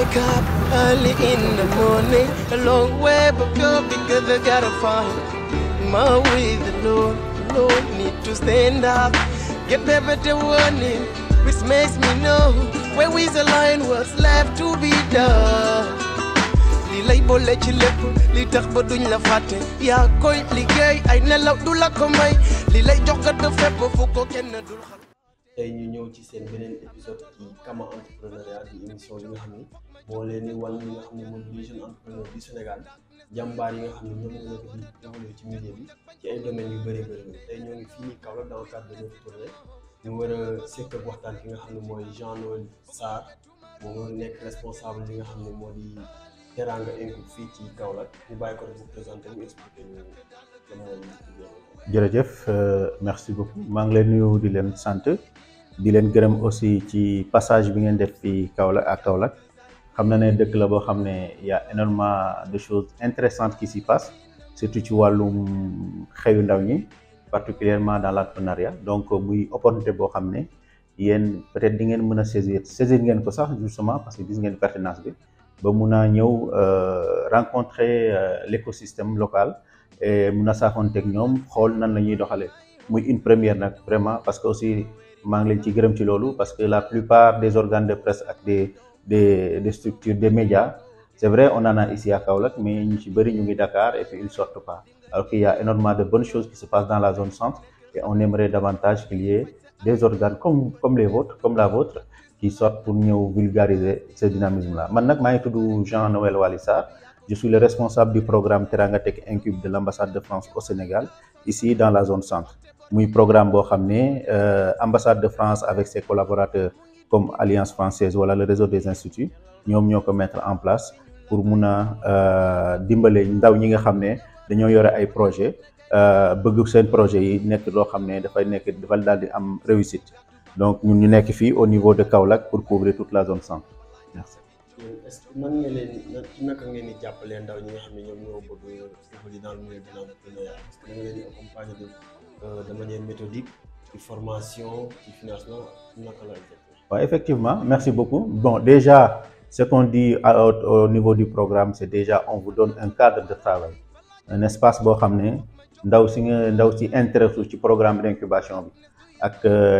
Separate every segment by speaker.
Speaker 1: wake up early in the morning, a long way but go because I gotta find my way. The Lord need to stand up, get better warning, which makes me know where is the line, what's left to be done. Li lay bolé ci lépp li tax ba duñ la fàtte yaa koy liggéey ay nelaw du la ko may li lay jox nga def fépp fu ko kenn dul xam.
Speaker 2: tey ñu ñëw ci seen beneen épisode ci Kama Entrepreneuriat di émission yi nga xam ni moo leen di wan li nga xam ne moom les jeunes entrepreneurs du Sénégal jàmbaar yi nga xam ne ñoom ñoo nekk di évoluer ci milieu bi ci ay domaines yu bëri tey ñoo ngi fii nii Kaolack dans le cadre de notre tournée ñu war a sekk ak waxtaan ki nga xam ne mooy Jean-Noël Sarr moom moo nekk responsable li nga xam ne moo di Teranga Incub fii ci Kaolack ñu bàyyi ko rek bu présenté ñu expliqué ñu lan mooy.
Speaker 3: jërëjëf merci beaucoup maa ngi leen nuyu di leen sant di leen gërëm aussi ci passage bi ngeen def fii Kaolack ak Kaolack xam na ne dëkk la boo xam ne y a énormément de choses intéressantes qui s'y passent surtout ci wàllum xëyu ndaw ñi particulièrement dans l'entrepreneuriat donc muy opportunité boo xam ne yéen peut-être di ngeen mën a saisir ngeen ko sax justement parce que gis ngeen pertinence bi ba mun a ñëw rencontrer l'écosystème local et mun a saafonteeg ñoom xool nan la ñuy doxalee muy une première nag vraiment parce que aussi maa ngi leen ci gërëm ci loolu parce que la plupart des organes de presse ak des structures des médias c'est vrai on en a ici à Kaolack mais ñu ci bëri ñu ngi Dakar et puis ils sortent pas alors qu'il y a énormément de bonnes choses qui se passent dans la zone centre et on aimerait davantage qu'il y ait des organes comme les vôtres comme la vôtre qui sortent pour ñëw vulgariser ce dynamisme là man nag maa ngi tudd Jean-Noël Waly Sarr je suis le responsable du programme Teranga Tech Incub de l'ambassade de France au Sénégal ici dans la zone centre muy programme boo xam ne ambassade de France avec ses collaborateurs comme Alliance française wala le réseau des instituts ñoom ñoo ko mettre en place pour mun a dimbale ndaw ñi nga xam ne dañoo yore ay projet bëgg seen projet yi nekk loo xam ne dafay daal di am réussite donc ñun ñu nekk fii au niveau de Kaolack pour couvrir toute la zone centre merci.
Speaker 2: est-ce que nan nga leen naka ngeen di jàppalee ndaw ñi nga xam ne ñoom ñoo bëgg évoluer dans le milieu de l'entrepreneuriat est-ce que da nga leen di accompagner de manière méthodique ci formation ci financement naka la exactement.
Speaker 3: Ouais, effectivement merci beaucoup bon déjà ce qu'on dit au niveau du programme c'est déjà on vous donne un cadre de travail un espace boo xam ne ndaw si intéressé ci programme d'incubation bi ak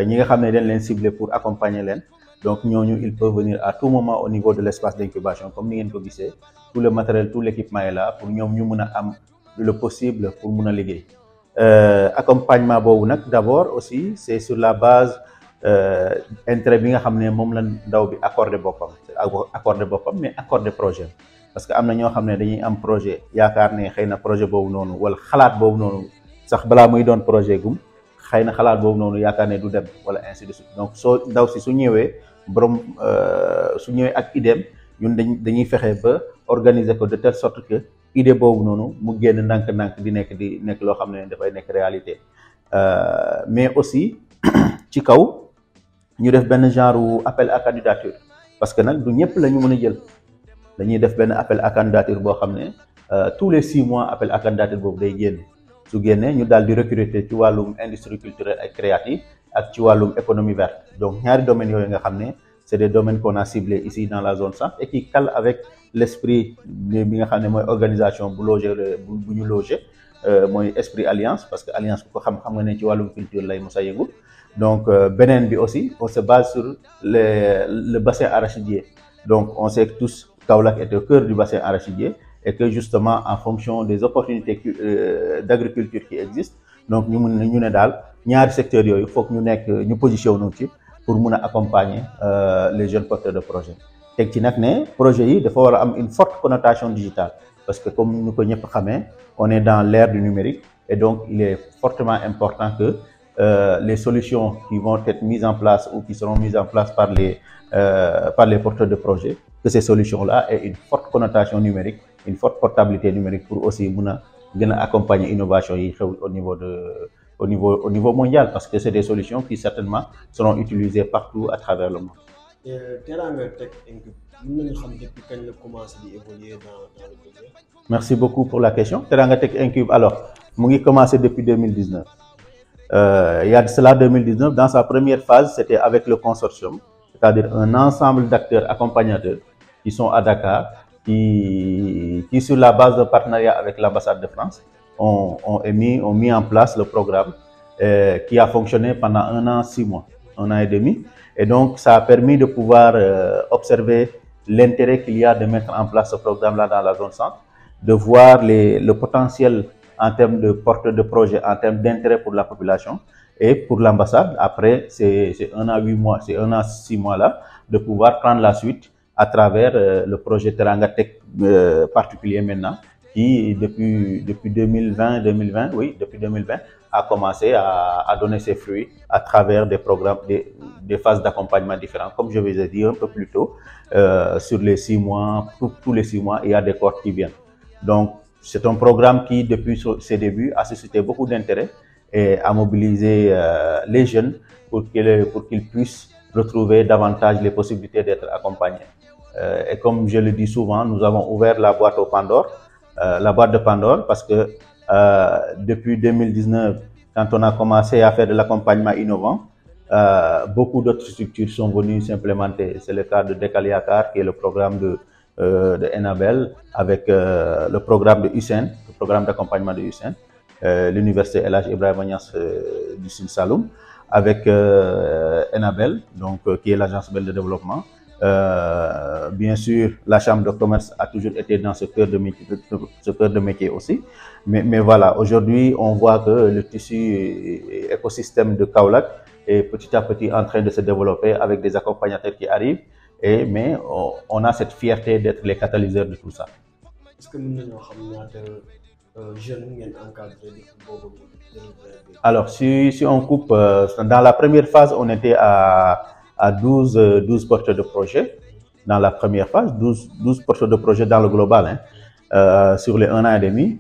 Speaker 3: ñi nga xam ne dañ leen ciblé pour accompagner leen donc ñooñu il peut venir à tout moment au niveau de l'espace d'incubation comme ni ngeen ko gisee tout le matériel tout l'équipement est là pour ñoom ñu mun a am le possible pour mun a liggéey accompagnement boobu nag d'abord aussi c'est sur la base intérêt bi nga xam ne moom la ndaw bi accordé boppam mais accordé projet parce que am na ñoo xam ne dañuy am projet yaakaar ne xëy na projet boobu noonu wala xalaat boobu noonu sax balaa muy doon projet gum xëy na xalaat boobu noonu yaakaar ne du dem wala ainsi de suite donc soo ndaw si su ñëwee borom su ñëwee ak idéem ñun dañuy fexe ba organiser ko de telle sorte que idée boobu noonu mu génn ndànk-ndànk di nekk loo xam ne dafay nekk réalité mais aussi ci kaw ñu def benn genre appel à candidature parce que nag du ñëpp la ñu mën a jël dañuy def benn appel à candidature boo xam ne tous les 6 mois appel à candidature boobu day génn su génnee ñu daal di recruter ci wàllum industrie culturelle et créative ak ci wàllum économie verte donc ñaari domaines yooyu nga xam ne c'est des domaines qu'on a ciblés ici dans la zone centre et qui calent avec l'esprit bi nga xam ne mooy organisation bu ñu loger mooy esprit alliance parce que alliance ku ko xam nga ne ci wàllum culture lay mos a yëngu donc beneen bi aussi on se base sur le bassin arachidier donc on sait que tous Kaolack est au cœur du bassin arachidier et que justement en fonction des opportunités d'agriculture qui existent donc ñu ne daal ñaari secteurs yooyu foog ñu positionné ci pour mun a accompagner les jeunes porteurs de projet teg ci nag ne projet yi dafa war a am une forte connotation digitale parce que comme ñu ko ñëpp xamee on est dans l'ère du numérique et donc il est fortement important que les solutions qui vont être mises en place ou qui seront mises en place par les porteurs de projets que ces solutions-là aient une forte connotation numérique une forte portabilité numérique pour aussi mun a gën a accompagner innovation yi xew au niveau mondial parce que c'est des solutions qui certainement seront utilisées partout à travers le monde.
Speaker 2: Teranga Tech Incub mën nañu xam depuis kañ la commencé di évoluer dans le projet.
Speaker 3: Merci beaucoup pour la question. Teranga Tech Incub alors mu ngi commencé depuis 2019. Il y a de cela 2019 dans sa première phase c'était avec le consortium c'est-à-dire un ensemble d'acteurs accompagnateurs qui sont à Dakar, qui sur la base de partenariat avec l'ambassade de France, ont mis en place le programme qui a fonctionné pendant 1 an, 6 mois, 1 an et demi. Et donc, ça a permis de pouvoir observer l'intérêt qu'il y a de mettre en place ce programme-là dans la zone centre, de voir le potentiel en termes de portée de projet, en termes d'intérêt pour la population. Et pour l'ambassade, après, c'est 1 an, 8 mois, c'est 1 an, 6 mois là, de pouvoir prendre la suite à travers le projet Teranga Tech particulier maintenant, qui depuis 2020, oui, depuis 2020, a commencé à donner ses fruits à travers des programmes, des phases d'accompagnement différentes. Comme je vous ai dit un peu plus tôt, sur les 6 mois, tous les 6 mois, il y a des cohortes qui viennent. Donc, c'est un programme qui, depuis ses débuts, a suscité beaucoup d'intérêt et a mobilisé les jeunes pour qu'ils puissent retrouver davantage les possibilités d'être accompagnés. Et comme je le dis souvent, nous avons ouvert la boîte de Pandore, parce que depuis 2019, quand on a commencé à faire de l'accompagnement innovant, beaucoup d'autres structures sont venues s'implémenter. C'est le cas de Dekaliakar, qui est le programme de Enabel, avec le programme de Hussein, le programme d'accompagnement de Hussein, l'université El Hadj Ibrahima Niass du Sine Saloum, avec Enabel, donc qui est l'agence belge de développement. Bien sûr, la chambre de commerce a toujours été dans ce cœur de métier aussi. Mais voilà, aujourd'hui, on voit que le tissu écosystème de Kaolack est petit à petit en train de se développer avec des accompagnateurs qui arrivent. Mais on a cette fierté d'être les catalyseurs de tout ça.
Speaker 2: Est-ce que nous avons jeunes encadrés?
Speaker 3: Alors, si on coupe, dans la première phase, on était à 12 porteurs de projet. Dans la première phase, 12 porteurs de projet dans le global, sur les 1 an et demi.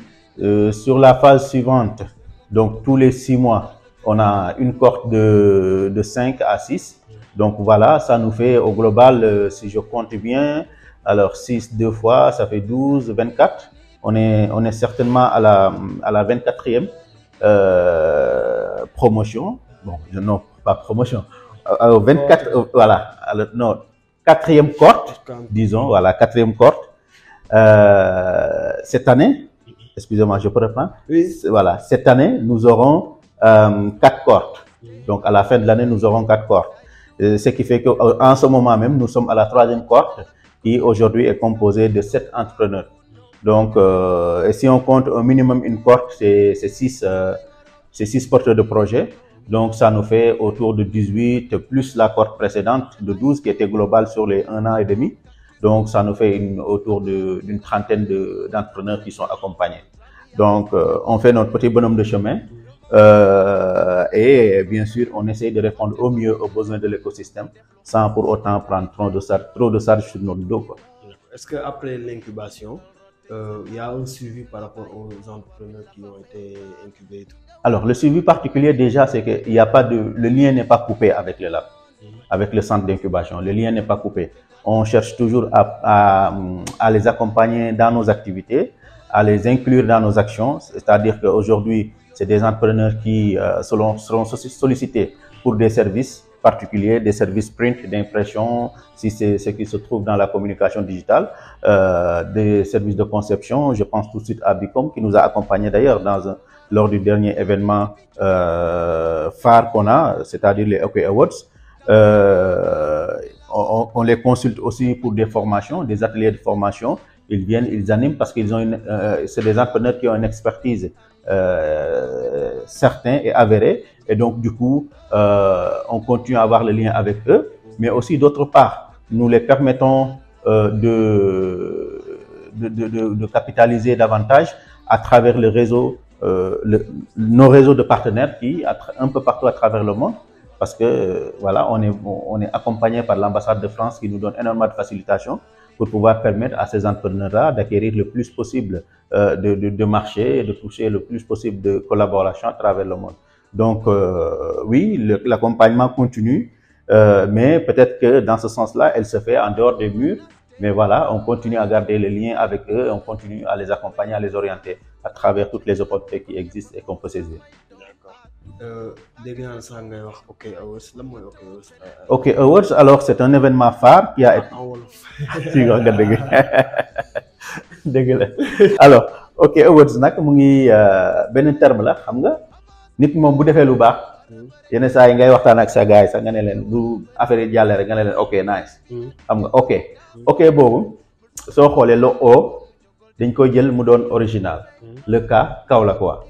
Speaker 3: Sur la phase suivante, donc tous les 6 mois, on a une cohorte de 5 à 6. Donc voilà, ça nous fait au global, si je compte bien, alors 6 2 fois, ça fait 12, 24. On est certainement à la 24e promotion. Bon, non, pas promotion. 24, voilà, non, 4e cohorte, disons, voilà, 4e cohorte. Cette année, excusez-moi, je peux reprendre. Oui. Voilà, cette année, nous aurons 4 cohortes. Donc à la fin de l'année, nous aurons 4 cohortes. Ce qui fait qu'en ce moment même, nous sommes à la 3e cohorte qui aujourd'hui est composée de 7 entrepreneurs. Donc, et si on compte au minimum une cohorte, c'est 6 porteurs de projet. Donc, ça nous fait autour de 18, plus la cohorte précédente de 12 qui était globale sur les 1 an et demi. Donc, ça nous fait autour d'une trentaine d'entrepreneurs qui sont accompagnés. Donc, on fait notre petit bonhomme de chemin. Et bien sûr, on essaie de répondre au mieux aux besoins de l'écosystème sans pour autant prendre trop de charge sur notre dos, quoi.
Speaker 2: Est-ce qu'après l'incubation, il y a un suivi par rapport aux entrepreneurs qui ont été incubés?
Speaker 3: Alors, le suivi particulier déjà, c'est que le lien n'est pas coupé avec le lab, avec le centre d'incubation. Le lien n'est pas coupé. On cherche toujours à les accompagner dans nos activités, à les inclure dans nos actions. C'est-à-dire qu'aujourd'hui, c'est des entrepreneurs qui seront sollicités pour des services particuliers, des services print, d'impression, si c'est ce qui se trouve dans la communication digitale, des services de conception. Je pense tout de suite à Bicom, qui nous a accompagnés d'ailleurs lors du dernier événement phare qu'on a, c'est-à-dire les OK Awards. On les consulte aussi pour des formations, des ateliers de formation. Ils viennent, ils animent parce qu'ils ont c'est des entrepreneurs qui ont une expertise certaine et avérée. Et donc, du coup, on continue à avoir le lien avec eux. Mais aussi, d'autre part, nous les permettons de capitaliser davantage à travers le réseau, nos réseaux de partenaires qui, un peu partout à travers le monde. Parce que, voilà, on est accompagné par l'ambassade de France qui nous donne énormément de facilitation pour pouvoir permettre à ces entrepreneurs-là d'acquérir le plus possible de marchés et de toucher le plus possible de collaboration à travers le monde. Donc, oui, l'accompagnement continue, mais peut-être que dans ce sens-là, elle se fait en dehors des murs. Mais voilà, on continue à garder le lien avec eux, on continue à les accompagner, à les orienter à travers toutes les opportunités qui existent et qu'on peut saisir.
Speaker 2: D'accord. dégg naa sax ngay wax OK Awards lan mooy OK Awards.
Speaker 3: OK Awards alors c'est un événement phare qui a été si nga dëgg dëgg la alors OK Awards nag mu ngi benn terme la xam nga nit moom bu defee lu baax yenn saa yi ngay waxtaan ak sa gars yi sax nga ne leen bu affaire yi jàllee rek nga ne leen OK nice xam nga OK boobu soo xoolee le O dañ koy jël mu doon original le K Kaolack quoi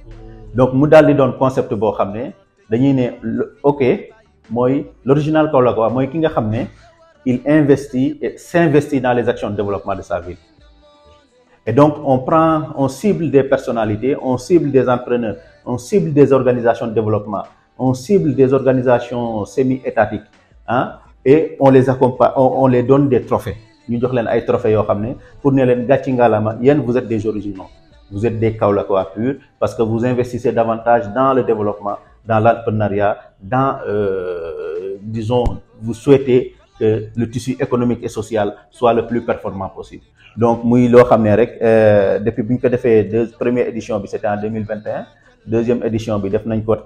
Speaker 3: donc mu daal di doon concept boo xam ne dañuy ne OK mooy l'original Kaolack quoi mooy ki nga xam ne il investit et s'investit dans les actions de développement de sa ville. Et donc, on cible des personnalités, on cible des entrepreneurs, on cible des organisations de développement, on cible des organisations semi-étatiques, hein, et on les accompagne, on les donne des trophées. Nous donnons des trophées pour nous dire vous êtes des originaux, vous êtes des Kaolackois purs, parce que vous investissez davantage dans le développement, dans l'entrepreneuriat, dans, disons, vous souhaitez que le tissu économique et social soit le plus performant possible. Donc, moi, depuis que première édition, c'était en 2021. Deuxième édition,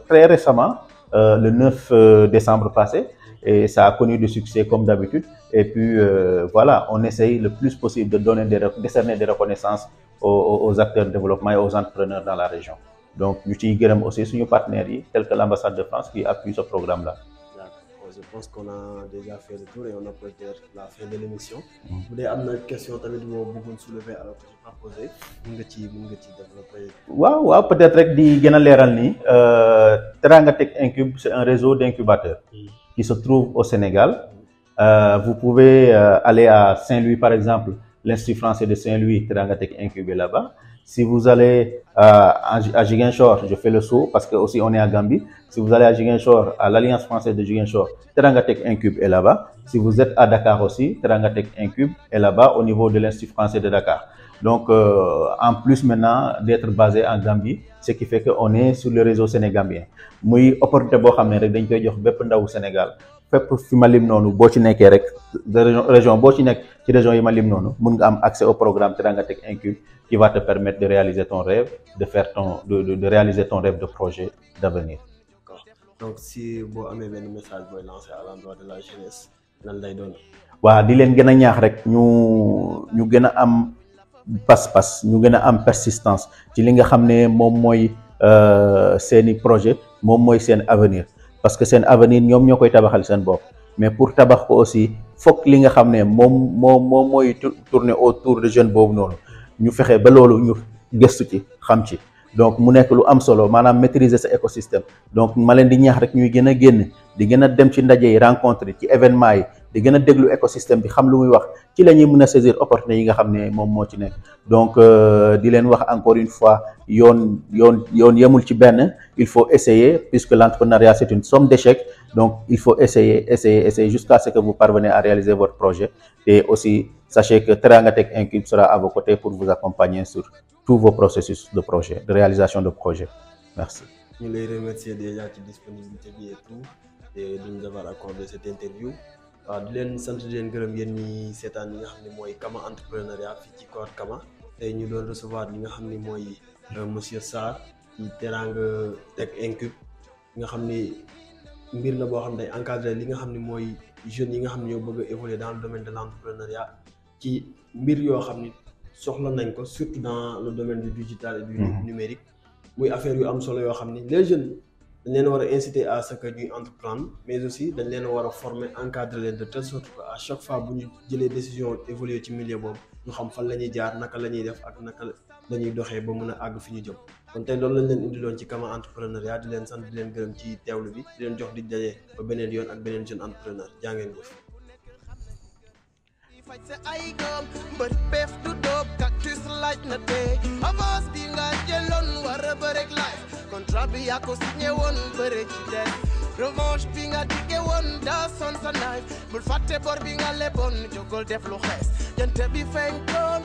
Speaker 3: très récemment, le 9 décembre passé. Et ça a connu du succès comme d'habitude. Et puis, voilà, on essaye le plus possible de décerner des reconnaissances aux acteurs de développement et aux entrepreneurs dans la région. Donc, nous avons aussi sur nos partenaires, tels que l'ambassade de France qui appuie ce programme-là.
Speaker 2: Je pense qu'on a déjà fait le tour et on approche la fin de l'émission. Vous avez une question que vous voulez soulever alors que je n'ai pas posé. Vous pouvez développer.
Speaker 3: Waaw, peut-être rek di gëna léral ni Teranga Tech Incube, c'est un réseau d'incubateurs qui se trouve au Sénégal. Vous pouvez aller à Saint-Louis par exemple, l'Institut français de Saint-Louis, Teranga Tech Incube est là-bas. Si vous allez à Ziguinchor, je fais le saut parce que aussi on est à Gambie. Si vous allez à Ziguinchor, à l'Alliance française de Ziguinchor, Teranga Tech Incube est là-bas. Si vous êtes à Dakar aussi, Teranga Tech Incube est là-bas au niveau de l'Institut français de Dakar. Donc, en plus maintenant d'être basé en Gambie, ce qui fait qu'on est sur le réseau sénégambien. Muy opportunité boo xam ne rek dañ koy jox bépp ndaw Sénégal fépp fi ma lim noonu boo ci nekkee rek région boo ci nekk ci région yi ma lim noonu mun nga am accès au programme Teranga Tech Incube qui va te permettre de réaliser ton rêve, de réaliser ton rêve de projet d'avenir.
Speaker 2: D'accord. Donc si vous avez un message pour lancer à l'endroit de la jeunesse, lan lay doon.
Speaker 3: Waaw di leen gën a ñaax rek ñu gën a am pas-pas, ñu gën a am persistance ci li nga xam ne moom mooy seeni projet, moom mooy seen avenir. Parce que seen avenir ñoom ñoo koy tabaxal seen bopp. Mais pour tabax ko aussi fokk li nga xam ne moom mooy tourner autour de jeune boobu noonu. ñu fexe ba loolu ñu gëstu ci xam ci donc mu nekk lu am solo maanaam maîtriser sa écosystème donc ma leen di ñaax rek ñuy gën a génn di gën a dem ci ndaje yi rencontre ci événement yi di gën a déglu écosystème bi xam lu muy wax ci la ñuy mën a saisir opportunité yi nga xam ne moom moo ci nekk donc di leen wax encore une fois yoon yemul ci benn il faut essayer puisque l'entrepreneuriat c'est une somme d'échecs donc il faut essayer jusqu'à ce que vous parvenez à réaliser votre projet et aussi sachez que Teranga Tech Incube sera à vos côtés pour vous accompagner sur tous vos processus de projet, de réalisation de projet. Merci.
Speaker 2: Nous les remercions déjà de la disponibilité et tout, et de nous avoir accordé cette interview. Di leen sant di leen gërëm yéen ñi seetaan ñi nga xam ne mooy Kama entrepreneuriat fii ci Kor Kama tey ñu doon recevoir ñi nga xam ne mooy monsieur Sarr ci Teranga Tech Incube nga xam ni mbir la boo xam ne day encadré li nga xam ne mooy jeunes yi nga xam ne ñoo bëgg a évoluer dans le domaine de l'entrepreneuriat ci mbir yoo xam ni soxla nañ ko surtout dans le domaine du digital et du numérique muy affaire yu am solo yoo xam ni les jeunes dañ leen war a inciter à ce que ñuy entreprendre mais aussi dañ leen war a former encadrer leen de telle sorte que à chaque fois bu ñu jëlee décision évoluer ci milieu boobu ñu xam fan la ñuy jaar naka la ñuy def ak naka la ñuy doxee ba mën a àgg fi ñu jëm kon tey loolu lañ leen indiloon ci Kama entrepreneuriat di leen sant di leen gërëm ci teewlu bi di leen jox di daje ba beneen yoon ak beneen jeune entrepreneur jaa ngeen jëf.
Speaker 1: Fight say I come, but pef to dope, cactus light na day. Avance bi nga jëloon war a break life. Contrat bi yaa ko signé woon bëre ci des. Revanche bi nga diggé woon daa son sa knife. Bul fàtte bor bi nga leboon jógol def lu xees. Jant bi feeñ toon